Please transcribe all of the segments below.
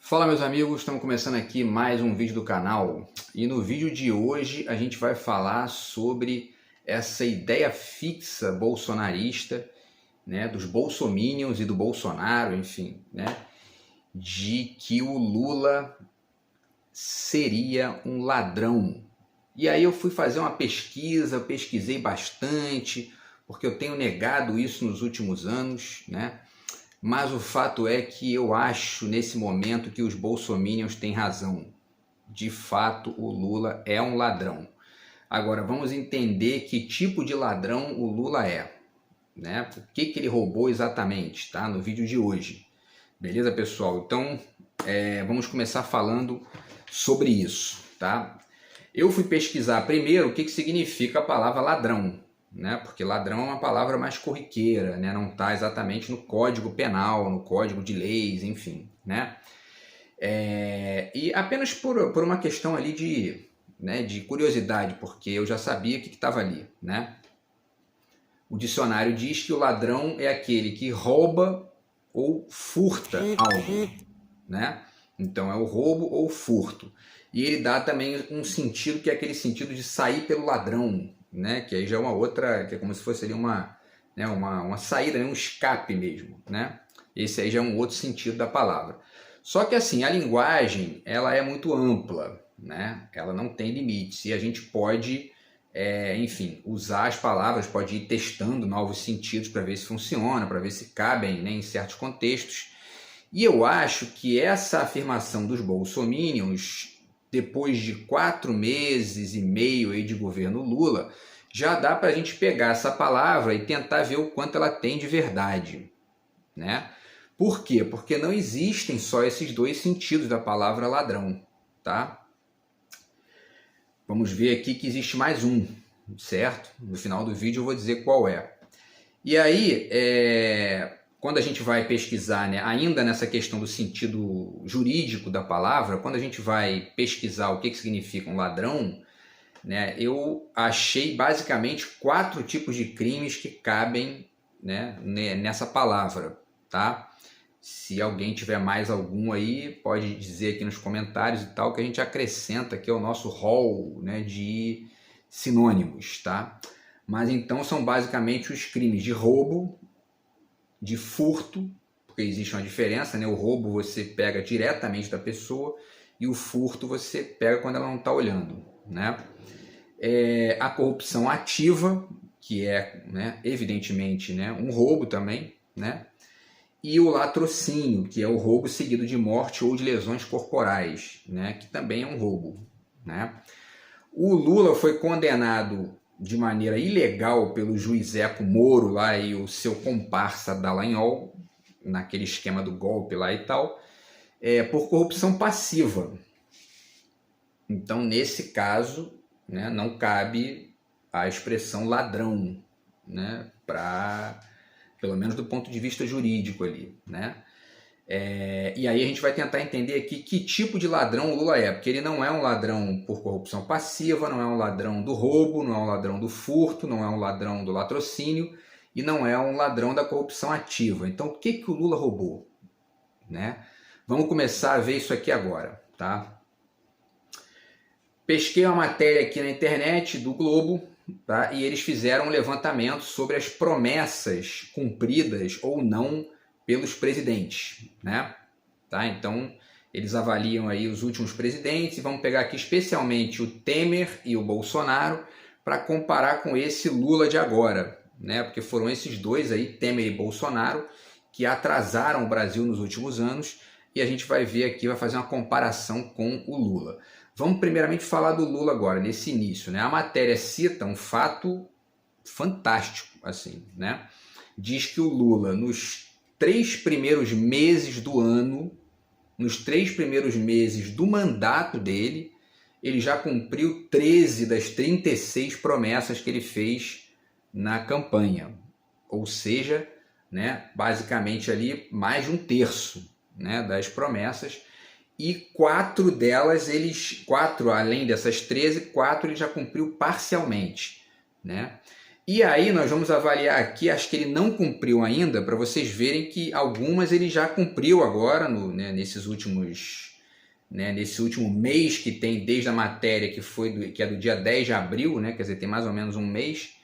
Fala meus amigos, estamos começando aqui mais um vídeo do canal e no vídeo de hoje a gente vai falar sobre essa ideia fixa bolsonarista, né, dos bolsominions e do Bolsonaro, enfim, né, de que o Lula seria um ladrão. E aí eu fui fazer uma pesquisa, pesquisei bastante, porque eu tenho negado isso nos últimos anos, né? Mas o fato é que eu acho nesse momento que os bolsominions têm razão. De fato, o Lula é um ladrão. Agora, vamos entender que tipo de ladrão o Lula é, né? O que ele roubou exatamente, tá? No vídeo de hoje. Beleza, pessoal? Então, vamos começar falando sobre isso, tá? Eu fui pesquisar primeiro o que significa a palavra ladrão, né? Porque ladrão é uma palavra mais corriqueira, né? Não está exatamente no Código Penal, no Código de Leis, enfim, né? E apenas por uma questão ali de curiosidade, porque eu já sabia o que estava ali, né? O dicionário diz que o ladrão é aquele que rouba ou furta algo, né? Então é o roubo ou furto. E ele dá também um sentido que é aquele sentido de sair pelo ladrão, né? Que aí já é uma outra, que é como se fosse ali uma saída, um escape mesmo, né? Esse aí já é um outro sentido da palavra. Só que assim, a linguagem ela é muito ampla, né? Ela não tem limites e a gente pode, enfim, usar as palavras, pode ir testando novos sentidos para ver se funciona, para ver se cabem, né, em certos contextos. E eu acho que essa afirmação dos bolsominions, depois de 4 meses e meio aí de governo Lula, já dá para a gente pegar essa palavra e tentar ver o quanto ela tem de verdade, né? Por quê? Porque não existem só esses dois sentidos da palavra ladrão, tá? Vamos ver aqui que existe mais um, certo? No final do vídeo eu vou dizer qual é. E aí, quando a gente vai pesquisar, né, ainda nessa questão do sentido jurídico da palavra, quando a gente vai pesquisar o que significa um ladrão, né, eu achei basicamente 4 tipos de crimes que cabem, né, nessa palavra, tá? Se alguém tiver mais algum aí, pode dizer aqui nos comentários e tal, que a gente acrescenta aqui ao nosso hall, né, de sinônimos, tá? Mas então são basicamente os crimes de roubo, de furto, porque existe uma diferença, né? O roubo você pega diretamente da pessoa e o furto você pega quando ela não está olhando, né? A corrupção ativa, que é, né, evidentemente, né, um roubo também, né? E o latrocínio, que é o roubo seguido de morte ou de lesões corporais, né? Que também é um roubo, né? O Lula foi condenado de maneira ilegal pelo juiz Eco Moro lá e o seu comparsa Dallagnol, naquele esquema do golpe lá e tal, por corrupção passiva. Então, nesse caso, né, não cabe a expressão ladrão, né, pelo menos do ponto de vista jurídico ali, né? E aí a gente vai tentar entender aqui que tipo de ladrão o Lula é, porque ele não é um ladrão por corrupção passiva, não é um ladrão do roubo, não é um ladrão do furto, não é um ladrão do latrocínio e não é um ladrão da corrupção ativa. Então o que o Lula roubou, né? Vamos começar a ver isso aqui agora, tá? Pesquei uma matéria aqui na internet do Globo, tá? E eles fizeram um levantamento sobre as promessas cumpridas ou não pelos presidentes, né? Tá? Então, eles avaliam aí os últimos presidentes e vamos pegar aqui especialmente o Temer e o Bolsonaro para comparar com esse Lula de agora, né? Porque foram esses dois aí, Temer e Bolsonaro, que atrasaram o Brasil nos últimos anos e a gente vai ver aqui, vai fazer uma comparação com o Lula. Vamos primeiramente falar do Lula agora, nesse início, né? A matéria cita um fato fantástico, assim, né? Diz que o Lula, nos 3 primeiros meses do ano, nos 3 primeiros meses do mandato dele, ele já cumpriu 13 das 36 promessas que ele fez na campanha. Ou seja, né, basicamente ali mais de 1/3, né, das promessas. E 4 delas, 4 além dessas 13, 4 ele já cumpriu parcialmente, né? E aí nós vamos avaliar aqui, acho que ele não cumpriu ainda, para vocês verem que algumas ele já cumpriu agora, nesses últimos, nesse último mês que tem desde a matéria que é do dia 10 de abril, quer dizer, tem mais ou menos um mês,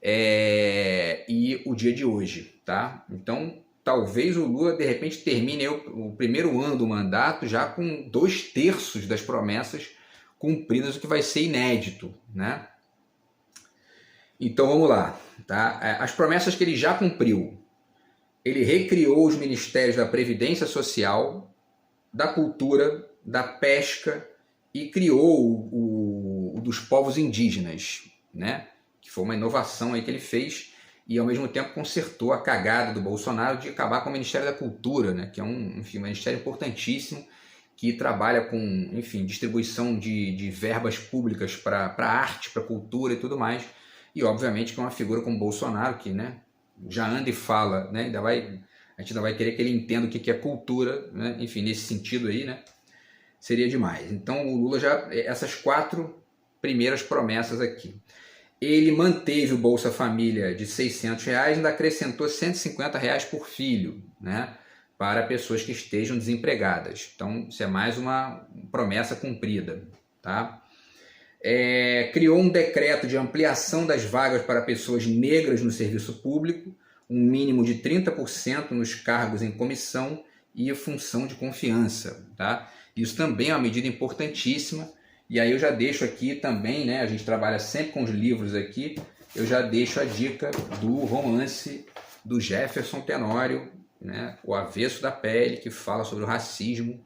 e o dia de hoje, tá? Então, talvez o Lula, de repente, termine o primeiro ano do mandato já com 2/3 das promessas cumpridas, o que vai ser inédito, né? Então vamos lá, tá? As promessas que ele já cumpriu. Ele recriou os ministérios da Previdência Social, da Cultura, da Pesca e criou o dos povos indígenas, né? Que foi uma inovação aí que ele fez e ao mesmo tempo consertou a cagada do Bolsonaro de acabar com o Ministério da Cultura, né? Que é um ministério importantíssimo que trabalha com, enfim, distribuição de verbas públicas para arte, para cultura e tudo mais. E, obviamente, que uma figura como Bolsonaro, que, né, já anda e fala, né, a gente ainda vai querer que ele entenda o que é cultura, né, enfim, nesse sentido aí, né, seria demais. Então, o Lula essas 4 primeiras promessas aqui. Ele manteve o Bolsa Família de R$600, ainda acrescentou R$150 por filho, né, para pessoas que estejam desempregadas. Então, isso é mais uma promessa cumprida, tá? Criou um decreto de ampliação das vagas para pessoas negras no serviço público, um mínimo de 30% nos cargos em comissão e função de confiança, tá? Isso também é uma medida importantíssima, e aí eu já deixo aqui também, né, a gente trabalha sempre com os livros aqui, eu já deixo a dica do romance do Jefferson Tenório, né, O Avesso da Pele, que fala sobre o racismo,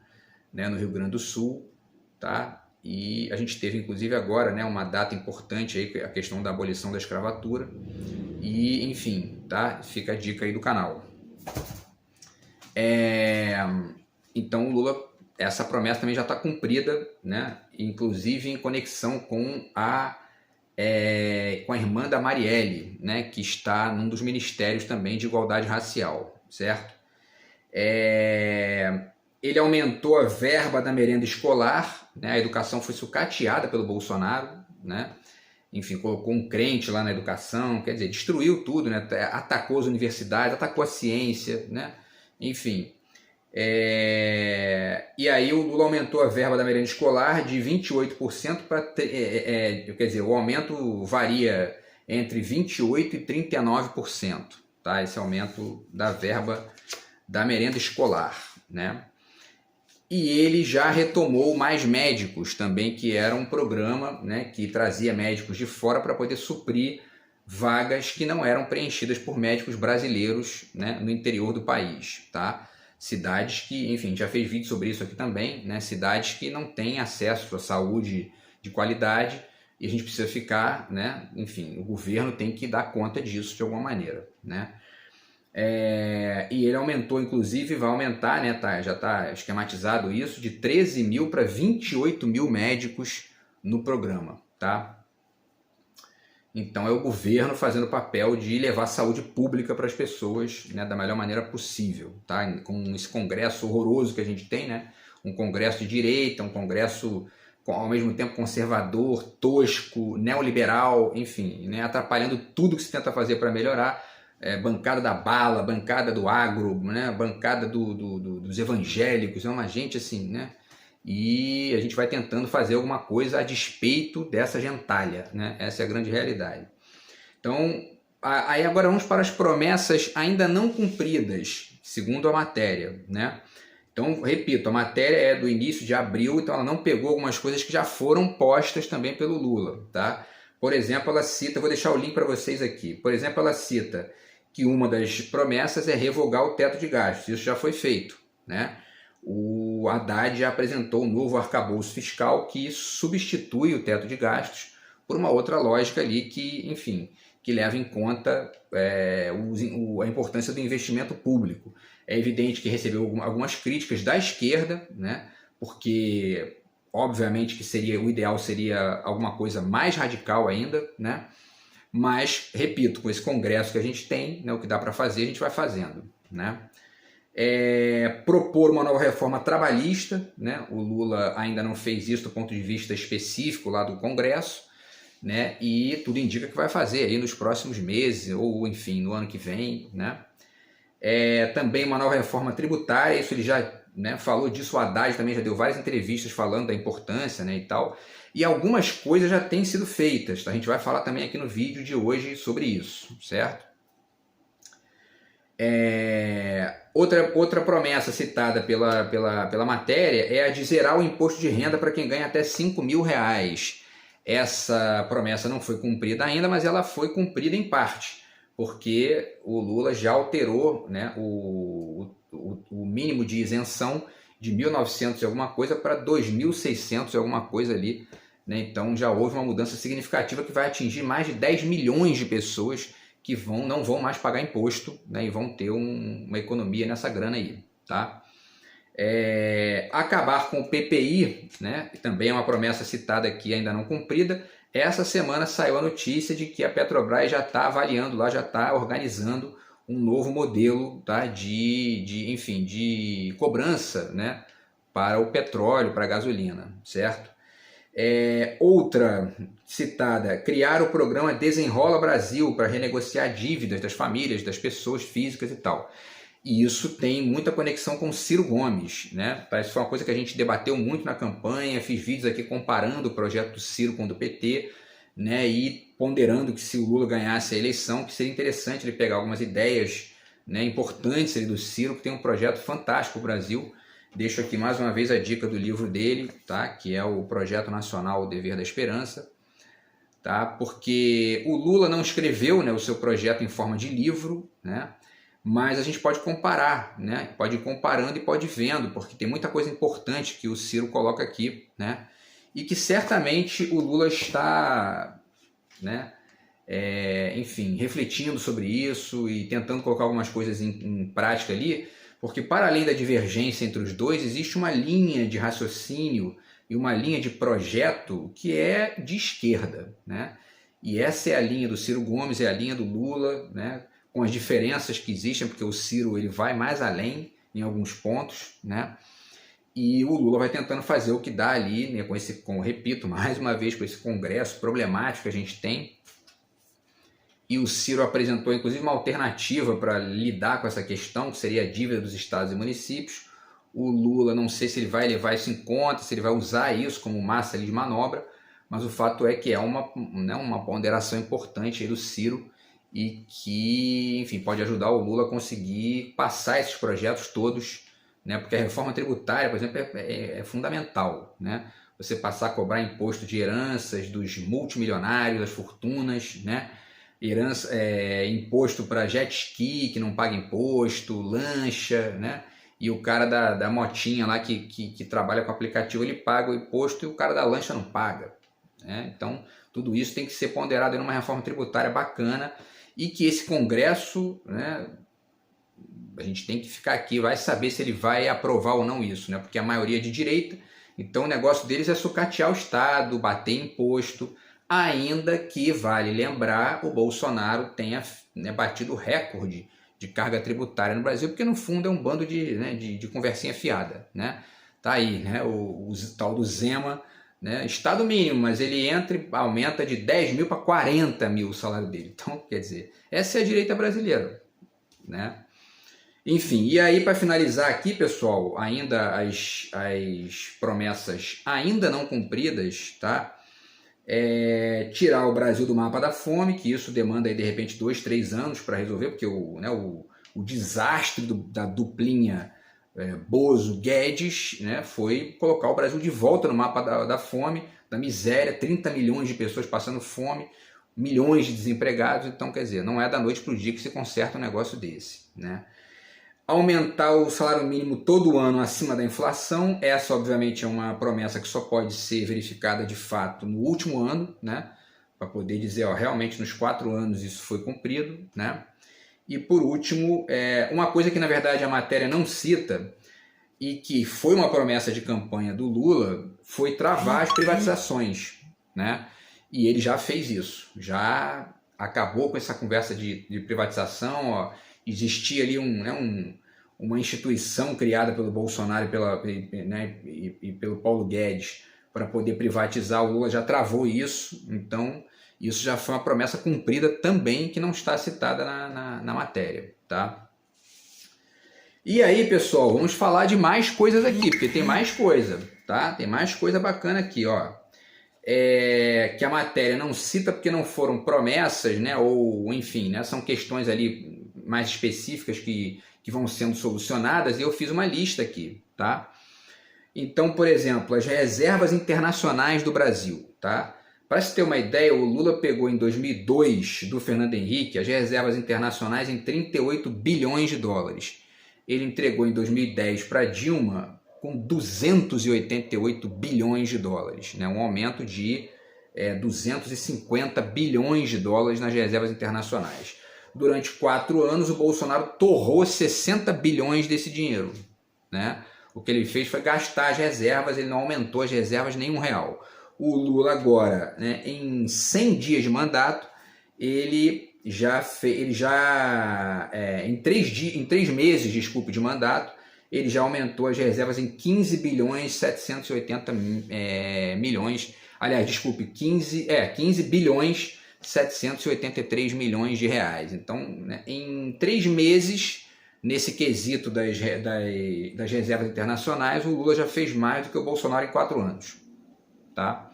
né, no Rio Grande do Sul, tá? E a gente teve, inclusive, agora, né, uma data importante, aí, a questão da abolição da escravatura. E, enfim, tá? Fica a dica aí do canal. Então, o Lula, essa promessa também já está cumprida, né? Inclusive em conexão com a irmã da Marielle, né? Que está num dos ministérios também de igualdade racial, certo? Ele aumentou a verba da merenda escolar, né? A educação foi sucateada pelo Bolsonaro, né? Enfim, colocou um crente lá na educação, quer dizer, destruiu tudo, né? Atacou as universidades, atacou a ciência, né? Enfim. E aí o Lula aumentou a verba da merenda escolar de 28% para... quer dizer, o aumento varia entre 28% e 39%, tá? Esse aumento da verba da merenda escolar, né? E ele já retomou Mais Médicos também, que era um programa, né, que trazia médicos de fora para poder suprir vagas que não eram preenchidas por médicos brasileiros, né, no interior do país, tá? Cidades que, enfim, já fez vídeo sobre isso aqui também, né? Cidades que não têm acesso à saúde de qualidade e a gente precisa ficar, né? Enfim, o governo tem que dar conta disso de alguma maneira, né? E ele aumentou, inclusive, vai aumentar, né, já está esquematizado isso, de 13 mil para 28 mil médicos no programa, tá? Então é o governo fazendo o papel de levar saúde pública para as pessoas, né, da melhor maneira possível, tá? Com esse congresso horroroso que a gente tem, né? Um congresso de direita, um congresso ao mesmo tempo conservador, tosco, neoliberal, enfim, né, atrapalhando tudo que se tenta fazer para melhorar. Bancada da bala, bancada do agro, né? Bancada dos evangélicos, é uma gente assim, né? E a gente vai tentando fazer alguma coisa a despeito dessa gentalha, né? Essa é a grande realidade. Então, aí agora vamos para as promessas ainda não cumpridas, segundo a matéria, né? Então, repito, a matéria é do início de abril, então ela não pegou algumas coisas que já foram postas também pelo Lula, tá? Por exemplo, ela cita, vou deixar o link para vocês aqui, por exemplo, ela cita que uma das promessas é revogar o teto de gastos. Isso já foi feito, né? O Haddad já apresentou um novo arcabouço fiscal que substitui o teto de gastos por uma outra lógica ali que, enfim, que leva em conta a importância do investimento público. É evidente que recebeu algumas críticas da esquerda, né? Porque, obviamente, que o ideal seria alguma coisa mais radical ainda, né? Mas, repito, com esse congresso que a gente tem, né, o que dá para fazer, a gente vai fazendo, né? Propor uma nova reforma trabalhista, né? O Lula ainda não fez isso do ponto de vista específico lá do Congresso, né? E tudo indica que vai fazer aí nos próximos meses, ou enfim, no ano que vem, né? Também uma nova reforma tributária, isso ele já, né, falou disso, o Haddad também já deu várias entrevistas falando da importância, né, e tal. E algumas coisas já têm sido feitas, tá? A gente vai falar também aqui no vídeo de hoje sobre isso, certo? Outra promessa citada pela matéria é a de zerar o imposto de renda para quem ganha até R$ 5.000. Essa promessa não foi cumprida ainda, mas ela foi cumprida em parte, porque o Lula já alterou, né, o mínimo de isenção de 1.900 e alguma coisa para 2.600 e alguma coisa ali, né? Então já houve uma mudança significativa que vai atingir mais de 10 milhões de pessoas que não vão mais pagar imposto, né, e vão ter uma economia nessa grana aí, tá? Acabar com o PPI, né, também é uma promessa citada aqui, ainda não cumprida. Essa semana saiu a notícia de que a Petrobras já está avaliando lá, já está organizando um novo modelo, tá, de cobrança, né, para o petróleo, para a gasolina, certo? Outra citada, criar o programa Desenrola Brasil para renegociar dívidas das famílias, das pessoas físicas e tal. E isso tem muita conexão com Ciro Gomes, né? Parece que foi uma coisa que a gente debateu muito na campanha, fiz vídeos aqui comparando o projeto do Ciro com o do PT, né? E ponderando que se o Lula ganhasse a eleição, que seria interessante ele pegar algumas ideias, né, importantes ali do Ciro, que tem um projeto fantástico para o Brasil. Deixo aqui mais uma vez a dica do livro dele, tá? Que é o Projeto Nacional O Dever da Esperança, tá? Porque o Lula não escreveu, né, o seu projeto em forma de livro, né? Mas a gente pode comparar, né? Pode ir comparando e pode ir vendo, porque tem muita coisa importante que o Ciro coloca aqui, né? E que certamente o Lula está, né, enfim, refletindo sobre isso e tentando colocar algumas coisas em prática ali, porque para além da divergência entre os dois, existe uma linha de raciocínio e uma linha de projeto que é de esquerda, né? E essa é a linha do Ciro Gomes, é a linha do Lula, né? Com as diferenças que existem, porque o Ciro ele vai mais além em alguns pontos, né? E o Lula vai tentando fazer o que dá ali, né? Repito mais uma vez, com esse congresso problemático que a gente tem. E o Ciro apresentou inclusive uma alternativa para lidar com essa questão, que seria a dívida dos estados e municípios. O Lula, não sei se ele vai levar isso em conta, se ele vai usar isso como massa de manobra, mas o fato é que é uma ponderação importante aí do Ciro e que, enfim, pode ajudar o Lula a conseguir passar esses projetos todos, né? Porque a reforma tributária, por exemplo, é fundamental, né? Você passar a cobrar imposto de heranças dos multimilionários, das fortunas, né? Imposto para jet ski, que não paga imposto, lancha, né? E o cara da motinha lá que trabalha com aplicativo, ele paga o imposto e o cara da lancha não paga, né? Então, tudo isso tem que ser ponderado em uma reforma tributária bacana e que esse Congresso, né, a gente tem que ficar aqui, vai saber se ele vai aprovar ou não isso, né? Porque a maioria é de direita, então o negócio deles é sucatear o Estado, bater imposto, ainda que, vale lembrar, o Bolsonaro tenha, né, batido recorde de carga tributária no Brasil, porque no fundo é um bando de conversinha fiada, né? Tá aí, né, o tal do Zema, né, Estado mínimo, mas ele aumenta de 10 mil para 40 mil o salário dele. Então, quer dizer, essa é a direita brasileira, né? Enfim, e aí para finalizar aqui, pessoal, ainda as promessas ainda não cumpridas, tá? Tirar o Brasil do mapa da fome, que isso demanda aí, de repente 2, 3 anos para resolver, porque o desastre da duplinha Bozo-Guedes, né, foi colocar o Brasil de volta no mapa da fome, da miséria, 30 milhões de pessoas passando fome, milhões de desempregados. Então, quer dizer, não é da noite para o dia que se conserta um negócio desse, né? Aumentar o salário mínimo todo ano acima da inflação, essa obviamente é uma promessa que só pode ser verificada de fato no último ano, né? Para poder dizer, ó, realmente nos 4 anos isso foi cumprido, né? E por último, uma coisa que na verdade a matéria não cita e que foi uma promessa de campanha do Lula, foi travar as privatizações, né? E ele já fez isso, já acabou com essa conversa de privatização, ó. Existia ali uma instituição criada pelo Bolsonaro e pelo Paulo Guedes para poder privatizar. O Lula já travou isso, então Isso já foi uma promessa cumprida também, que não está citada na matéria, tá? E aí, pessoal, vamos falar de mais coisas aqui, porque tem mais coisa, tá? Tem mais coisa bacana aqui, ó. Que a matéria não cita porque não foram promessas, né? Ou, enfim, né? São questões ali mais específicas que vão sendo solucionadas, e eu fiz uma lista aqui, tá? Então, por exemplo, as reservas internacionais do Brasil, tá? Para se ter uma ideia, o Lula pegou em 2002 do Fernando Henrique as reservas internacionais em 38 bilhões de dólares. Ele entregou em 2010 para Dilma com 288 bilhões de dólares, né? Um aumento de 250 bilhões de dólares nas reservas internacionais. Durante 4 anos, o Bolsonaro torrou 60 bilhões desse dinheiro, né? O que ele fez foi gastar as reservas, ele não aumentou as reservas nem R$1. O Lula agora, né, em 100 dias de mandato, em 3 meses, desculpe, de mandato, ele já aumentou as reservas em 15 bilhões 780 milhões, aliás, desculpe, 15 bilhões 783 milhões de reais. Então, né, em 3 meses, nesse quesito das reservas internacionais, o Lula já fez mais do que o Bolsonaro em 4 anos. Tá?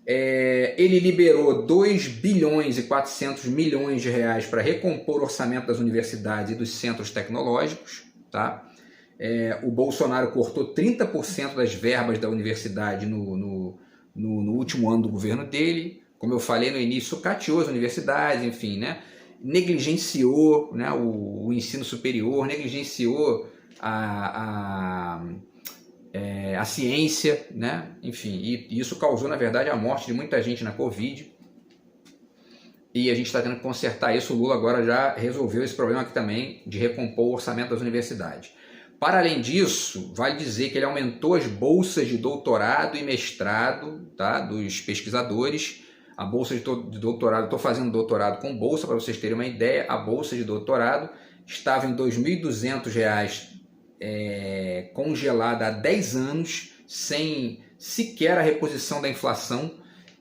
Ele liberou 2 bilhões e 400 milhões de reais para recompor o orçamento das universidades e dos centros tecnológicos. Tá? O Bolsonaro cortou 30% das verbas da universidade no último ano do governo dele. Como eu falei no início, sucateou as universidades, enfim, né? Negligenciou, né, o ensino superior, negligenciou a ciência, né? Enfim, e isso causou, na verdade, a morte de muita gente na Covid. E a gente está tendo que consertar isso. O Lula agora já resolveu esse problema aqui também, de recompor o orçamento das universidades. Para além disso, vale dizer que ele aumentou as bolsas de doutorado e mestrado, tá, dos pesquisadores. A bolsa de doutorado, estou fazendo doutorado com bolsa, para vocês terem uma ideia, a bolsa de doutorado estava em R$ 2.200, congelada há 10 anos, sem sequer a reposição da inflação,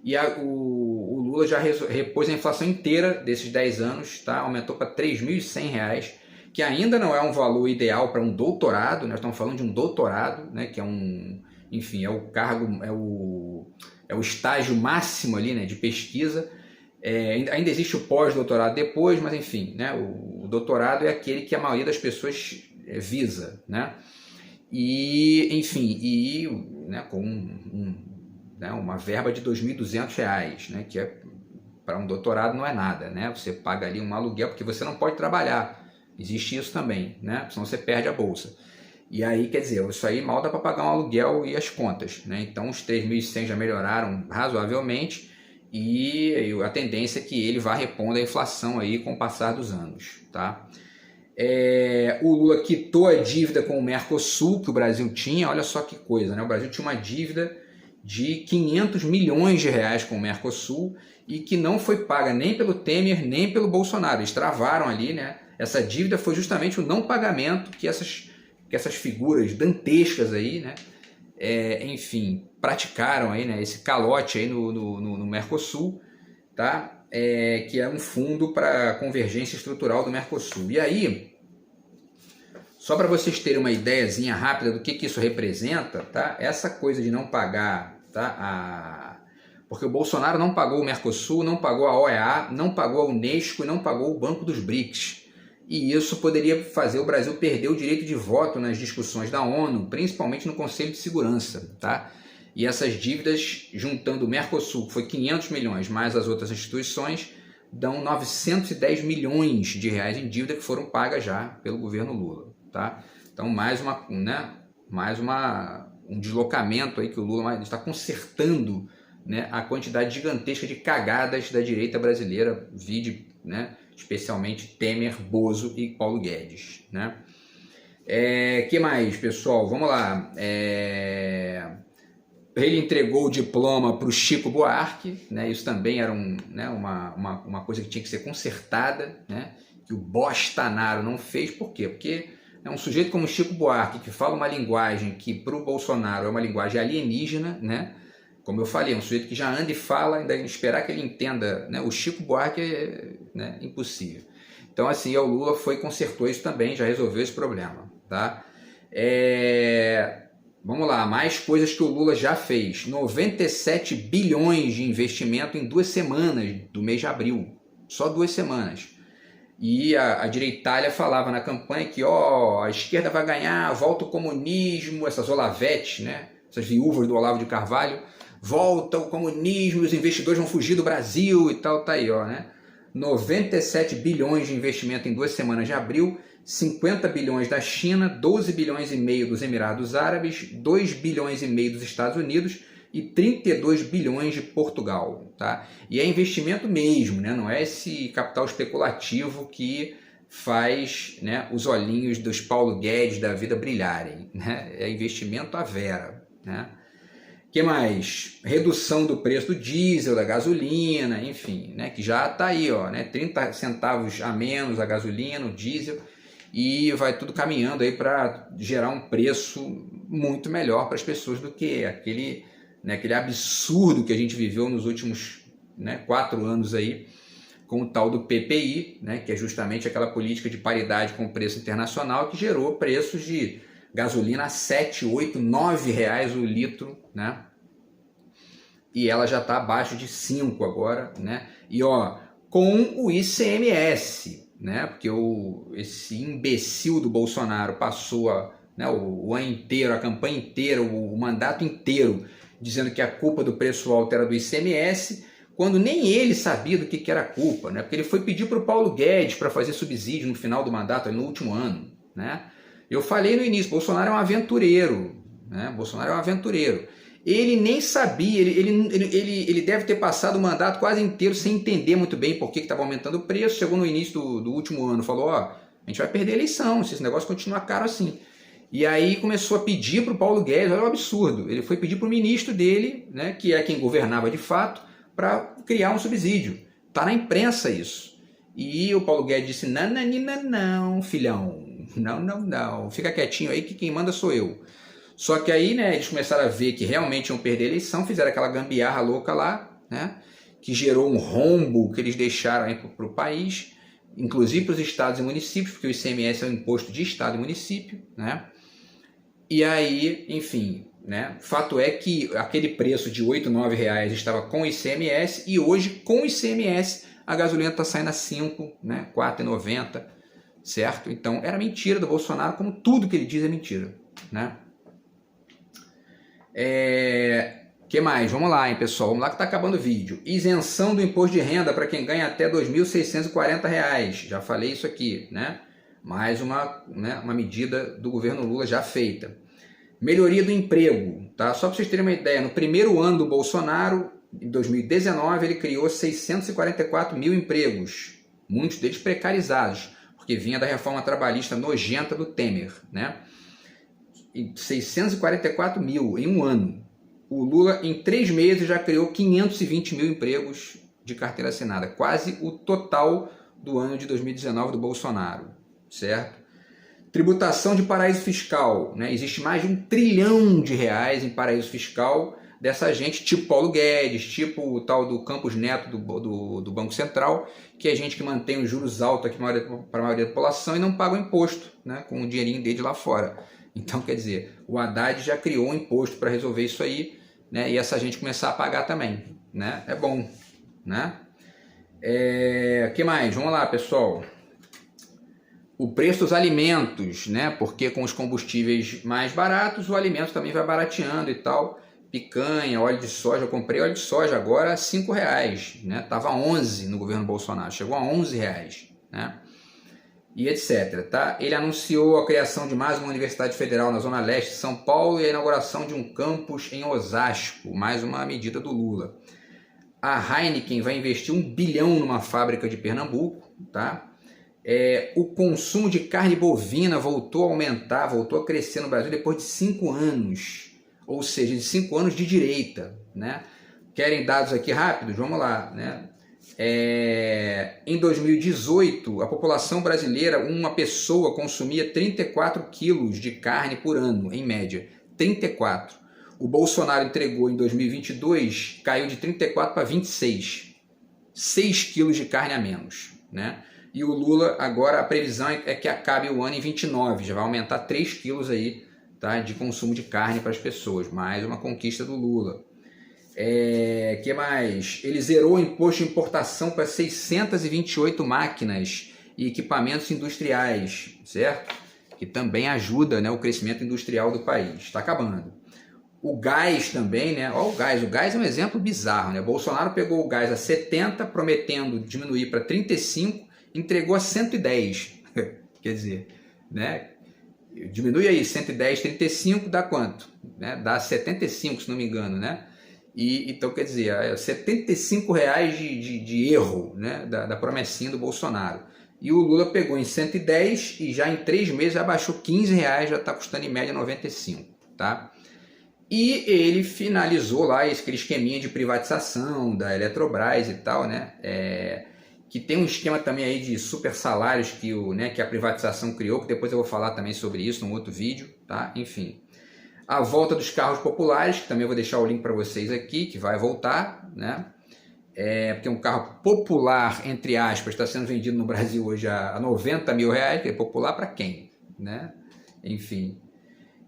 e o Lula já repôs a inflação inteira desses 10 anos, tá? Aumentou para R$ 3.100, que ainda não é um valor ideal para um doutorado, nós estamos falando de um doutorado, né? Que é enfim, é o cargo, é o estágio máximo ali, né, de pesquisa. Ainda existe o pós-doutorado depois, mas enfim, né, o doutorado é aquele que a maioria das pessoas visa, né? E, enfim, né, com uma verba de R$ 2.200, né, que para um doutorado não é nada, né? Você paga ali um aluguel, porque você não pode trabalhar, existe isso também, né? Senão você perde a bolsa. E aí, quer dizer, isso aí mal dá para pagar um aluguel e as contas, né? Então os 3.100 já melhoraram razoavelmente, e a tendência é que ele vá repondo a inflação aí com o passar dos anos, tá? O Lula quitou a dívida com o Mercosul que o Brasil tinha. Olha só que coisa, né? O Brasil tinha uma dívida de 500 milhões de reais com o Mercosul e que não foi paga nem pelo Temer nem pelo Bolsonaro. Eles travaram ali, né? Essa dívida foi justamente o não pagamento que essas figuras dantescas aí, né? Enfim, praticaram aí, né? Esse calote aí no Mercosul, tá? Que é um fundo para convergência estrutural do Mercosul. E aí, só para vocês terem uma ideiazinha rápida do que isso representa, tá? Essa coisa de não pagar, tá? Porque o Bolsonaro não pagou o Mercosul, não pagou a OEA, não pagou a Unesco e não pagou o Banco dos BRICS. E isso poderia fazer o Brasil perder o direito de voto nas discussões da ONU, principalmente no Conselho de Segurança, tá? E essas dívidas, juntando o Mercosul, que foi 500 milhões, mais as outras instituições, dão 910 milhões de reais em dívida que foram pagas já pelo governo Lula, tá? Então, um deslocamento aí que o Lula está consertando, né, a quantidade gigantesca de cagadas da direita brasileira, né, especialmente Temer, Bozo e Paulo Guedes, né? Que mais, pessoal? Vamos lá. Ele entregou o diploma para o Chico Buarque, né? Isso também era uma coisa que tinha que ser consertada, né? Que o Bostanaro não fez. Por quê? Porque é um sujeito como o Chico Buarque, que fala uma linguagem que para o Bolsonaro é uma linguagem alienígena, né? Como eu falei, é um sujeito que já anda e fala, ainda esperar que ele entenda, né? O Chico Buarque é, né, impossível. Então, assim, o Lula consertou isso também, já resolveu esse problema, tá? Vamos lá, mais coisas que o Lula já fez. 97 bilhões de investimento em 2 semanas do mês de abril. Só 2 semanas. E a direitalha falava na campanha que a esquerda vai ganhar, volta o comunismo, essas Olavetes, né? Essas viúvas do Olavo de Carvalho, volta o comunismo, os investidores vão fugir do Brasil e tal, tá aí, né? 97 bilhões de investimento em 2 semanas de abril, 50 bilhões da China, 12 bilhões e meio dos Emirados Árabes, 2 bilhões e meio dos Estados Unidos e 32 bilhões de Portugal, tá? E é investimento mesmo, né? Não é esse capital especulativo que faz, né, os olhinhos dos Paulo Guedes da vida brilharem, né? É investimento à vera, né? Que mais? Redução do preço do diesel, da gasolina, enfim, né? Que já está aí, né? 30 centavos a menos a gasolina, o diesel, e vai tudo caminhando aí para gerar um preço muito melhor para as pessoas do que aquele absurdo que a gente viveu nos últimos, né, 4 anos aí, com o tal do PPI, né, que é justamente aquela política de paridade com o preço internacional que gerou preços de gasolina a 7, 8, 9 reais o litro, né? E ela já está abaixo de 5 agora, né? E com o ICMS, né? Porque esse imbecil do Bolsonaro passou o ano inteiro, a campanha inteira, o mandato inteiro, dizendo que a culpa do preço alto era do ICMS, quando nem ele sabia do que era a culpa, né? Porque ele foi pedir para o Paulo Guedes para fazer subsídio no final do mandato, no último ano, né? Eu falei no início, Bolsonaro é um aventureiro, né? Bolsonaro é um aventureiro. Ele nem sabia, ele deve ter passado o mandato quase inteiro sem entender muito bem por que estava aumentando o preço. Chegou no início do último ano, falou, a gente vai perder a eleição se esse negócio continuar caro assim. E aí começou a pedir para o Paulo Guedes, olha o absurdo, ele foi pedir para o ministro dele, né, que é quem governava de fato, para criar um subsídio. Está na imprensa isso. E o Paulo Guedes disse, não, filhão, não, fica quietinho aí que quem manda sou eu. Só que aí, né, eles começaram a ver que realmente iam perder a eleição, fizeram aquela gambiarra louca lá, né, que gerou um rombo que eles deixaram aí para o país, inclusive para os estados e municípios, porque o ICMS é um imposto de estado e município, né? E aí, enfim, né, fato é que aquele preço de 8, 9 reais estava com ICMS e hoje, com ICMS, a gasolina está saindo a 5, né, 4,90, certo? Então, era mentira do Bolsonaro, como tudo que ele diz é mentira, né? Que mais? Vamos lá, hein, pessoal? Vamos lá que está acabando o vídeo. Isenção do imposto de renda para quem ganha até R$ 2.640. Já falei isso aqui, né? Mais uma medida do governo Lula já feita. Melhoria do emprego, tá? Só para vocês terem uma ideia, no primeiro ano do Bolsonaro, em 2019, ele criou 644 mil empregos, muitos deles precarizados, porque vinha da reforma trabalhista nojenta do Temer, né? 644 mil em um ano. O Lula, em 3 meses, já criou 520 mil empregos de carteira assinada, quase o total do ano de 2019 do Bolsonaro, certo? Tributação de paraíso fiscal, né? Existe mais de R$1 trilhão em paraíso fiscal dessa gente, tipo Paulo Guedes, tipo o tal do Campos Neto do Banco Central, que é gente que mantém os juros altos aqui para a maioria da população e não paga o imposto, né? Com o dinheirinho dele lá fora. Então, quer dizer, o Haddad já criou um imposto para resolver isso aí, né? E essa gente começar a pagar também, né? É bom, né? Que mais? Vamos lá, pessoal. O preço dos alimentos, né? Porque com os combustíveis mais baratos, o alimento também vai barateando e tal. Picanha, óleo de soja. Eu comprei óleo de soja agora a R$5, né? Tava 11 no governo Bolsonaro, chegou a R$11, né? E etc, tá? Ele anunciou a criação de mais uma universidade federal na Zona Leste de São Paulo e a inauguração de um campus em Osasco, mais uma medida do Lula. A Heineken vai investir R$1 bilhão numa fábrica de Pernambuco, tá? O consumo de carne bovina voltou a aumentar, voltou a crescer no Brasil depois de 5 anos, ou seja, de 5 anos de direita, né? Querem dados aqui rápidos? Vamos lá, né? Em 2018, a população brasileira, uma pessoa consumia 34 quilos de carne por ano, em média, 34. O Bolsonaro entregou em 2022, caiu de 34 para 26. 6 quilos de carne a menos, né? E o Lula, agora a previsão é que acabe o ano em 29, já vai aumentar 3 quilos aí, tá, de consumo de carne para as pessoas. Mais uma conquista do Lula. Que mais? Ele zerou o imposto de importação para 628 máquinas e equipamentos industriais, certo? Que também ajuda, né, o crescimento industrial do país. Está acabando. O gás também, né? Olha o gás é um exemplo bizarro, né? Bolsonaro pegou o gás a 70, prometendo diminuir para 35, entregou a 110. Quer dizer, né? Diminui aí, 110, 35 dá quanto? Né? Dá 75, se não me engano, né? Então, quer dizer, R$ 75 de erro, né? Da promessinha do Bolsonaro. E o Lula pegou em 110 e já em 3 meses já baixou R$15, já está custando em média 95, tá? E ele finalizou lá aquele esqueminha de privatização da Eletrobras e tal, né? Que tem um esquema também aí de super salários que a privatização criou, que depois eu vou falar também sobre isso num outro vídeo, tá? Enfim. A volta dos carros populares, que também eu vou deixar o link para vocês aqui, que vai voltar, né? Porque um carro popular, entre aspas, está sendo vendido no Brasil hoje a R$90 mil, que é popular para quem, né? Enfim.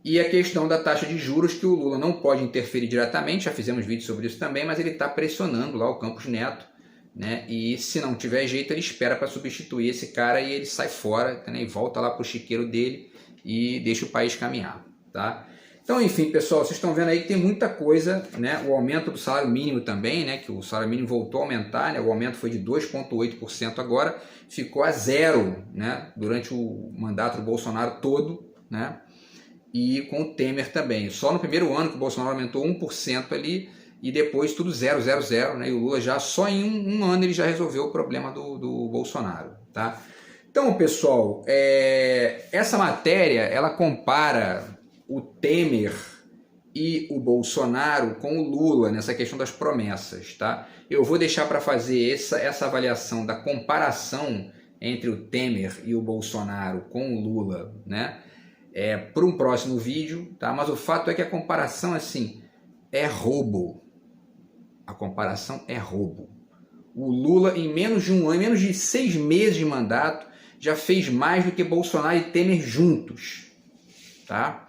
E a questão da taxa de juros, que o Lula não pode interferir diretamente, já fizemos vídeo sobre isso também, mas ele está pressionando lá o Campos Neto, né? E se não tiver jeito, ele espera para substituir esse cara e ele sai fora, né? E volta lá para o chiqueiro dele e deixa o país caminhar, tá? Então, enfim, pessoal, vocês estão vendo aí que tem muita coisa, né? O aumento do salário mínimo também, né? Que o salário mínimo voltou a aumentar, né? O aumento foi de 2,8% agora, ficou a 0, né? Durante o mandato do Bolsonaro todo, né? E com o Temer também. Só no primeiro ano que o Bolsonaro aumentou 1% ali, e depois tudo 0, 0, 0, né? E o Lula já, só em um ano, ele já resolveu o problema do Bolsonaro, tá? Então, pessoal, essa matéria, ela compara o Temer e o Bolsonaro com o Lula nessa questão das promessas, tá? Eu vou deixar para fazer essa avaliação da comparação entre o Temer e o Bolsonaro com o Lula, né? Para um próximo vídeo, tá? Mas o fato é que a comparação, assim, é roubo. A comparação é roubo. O Lula, em menos de um ano, em menos de 6 meses de mandato, já fez mais do que Bolsonaro e Temer juntos, tá?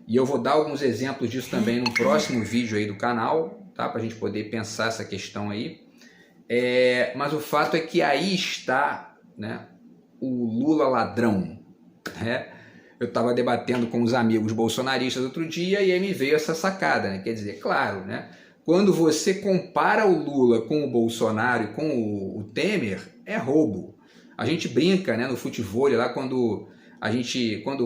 E eu vou dar alguns exemplos disso também no próximo vídeo aí do canal, tá? Para a gente poder pensar essa questão aí. Mas o fato é que aí está, né, o Lula ladrão, né? Eu estava debatendo com os amigos bolsonaristas outro dia e aí me veio essa sacada, né? Quer dizer, claro, né? Quando você compara o Lula com o Bolsonaro e com o Temer, é roubo. A gente brinca, né, no futevôlei lá quando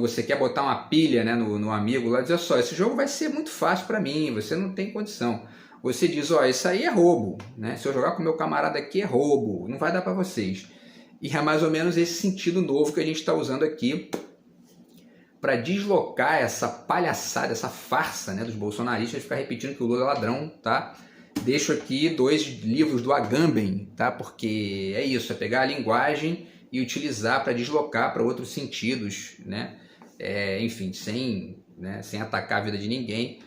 você quer botar uma pilha, né, no amigo lá, diz, olha só, esse jogo vai ser muito fácil para mim, você não tem condição. Você diz, ó, isso aí é roubo, né? Se eu jogar com meu camarada aqui é roubo, não vai dar para vocês. E é mais ou menos esse sentido novo que a gente está usando aqui para deslocar essa palhaçada, essa farsa, né, dos bolsonaristas, ficar repetindo que o Lula é ladrão, tá? Deixo aqui 2 livros do Agamben, tá? Porque é isso, é pegar a linguagem e utilizar para deslocar para outros sentidos, né? Enfim, sem atacar a vida de ninguém,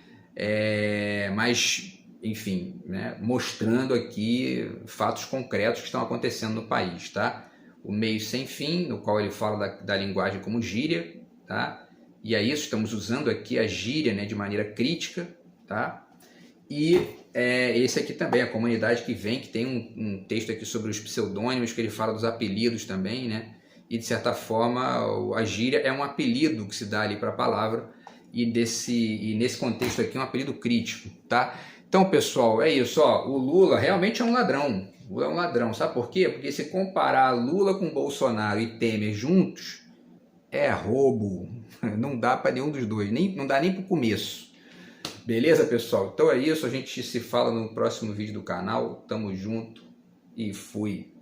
mas, enfim, né, mostrando aqui fatos concretos que estão acontecendo no país, tá? O Meio Sem Fim, no qual ele fala da linguagem como gíria, tá? E é isso, estamos usando aqui a gíria, né, de maneira crítica, tá? E esse aqui também, a comunidade que vem, que tem um texto aqui sobre os pseudônimos, que ele fala dos apelidos também, né? E de certa forma a gíria é um apelido que se dá ali para a palavra, e nesse contexto aqui um apelido crítico, tá? Então, pessoal, é isso, ó, o Lula realmente é um ladrão. O Lula é um ladrão, sabe por quê? Porque se comparar Lula com Bolsonaro e Temer juntos, é roubo. Não dá para nenhum dos dois, não dá nem para o começo. Beleza, pessoal? Então é isso, a gente se fala no próximo vídeo do canal. Tamo junto e fui.